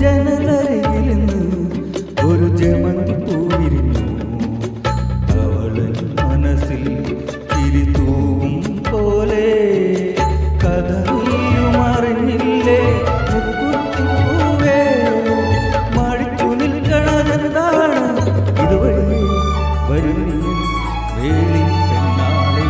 ജനലരികിൽ നിന്ന് ഒരു ജമന്തി പൂവിരിഞ്ഞു. അവളൻ മനസ്സിൽ ചിരി തൂവും പോലെ കഥ നീയും അറിഞ്ഞില്ലേ മുക്കുത്തിപ്പൂവേ. മടിച്ചു നിൽക്കണതെന്താണ് ഇതുവഴി വരും നീ വേളി പെണ്ണാളെ.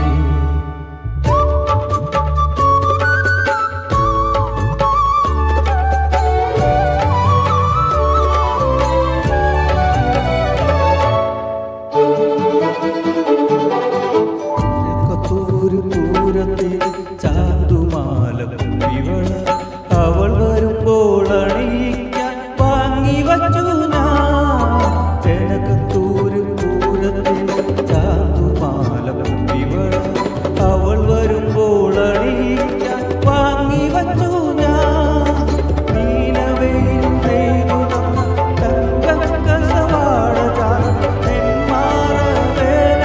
പൂരത്തിൽ ചാന്തുമാല കുപ്പിവള അവൾ വരുമ്പോൾ അണിയിക്കാൻ വാങ്ങി വച്ചു ഞാൻ. ചെനകത്തൂര് പൂരത്തിൽ ചാന്തുമാല കുപ്പിവള അവൾ വരുമ്പോൾ അണിയിക്കാൻ വാങ്ങി വച്ചു ഞാൻ. നീലവെയിൽ പെയ്തു തങ്കസവാട നെന്മാറ വേല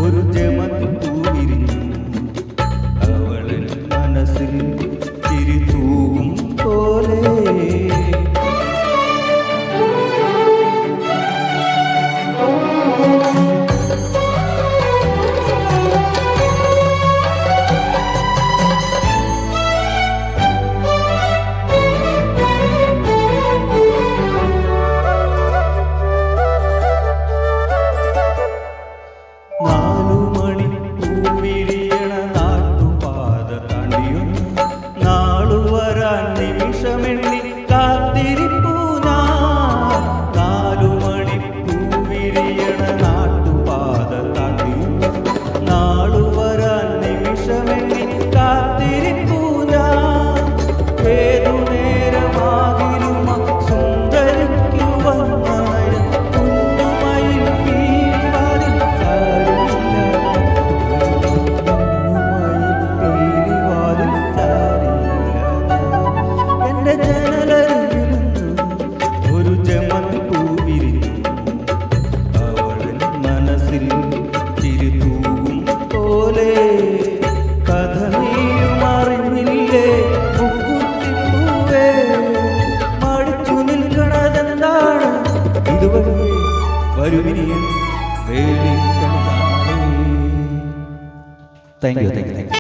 ഒരു ജമന്തി പൂവിരിഞ്ഞു. അവളൻ മനസ്സിൽ ചിരി തൂവും പോലെ. നിമിഷമെണ്ണി കാത്തിരിപ്പൂ ഞാൻ. 4 മണി പൂവിരിയണ നാട്ടുപാത താണ്ടി നാളു വരാൻ നിമിഷമെണ്ണി കാത്തിരിപ്പൂ ഞാൻ. ഏതു നേരമാകിലും സുന്ദരിക്കു വന്നയ കുഞ്ഞുമയിൽ പീലിവാതിൽ ചാരില്ല. കുഞ്ഞുമയിൽ പീലിവാതിൽ ചാരില്ല. ജനലരികിൽ ഒരു ജമന്തി പൂവിരിഞ്ഞു. അവളൻ മനസ്സിൽ ചിരി തൂവും പോലെ കഥ നീയും അറിഞ്ഞില്ലേ മുക്കുത്തിപ്പൂവേ. മടിച്ചു നിൽക്കണതെന്താണ് ഇതുവഴി വരുമിനിയും വേളി കണ്ടാളേ. Thank you.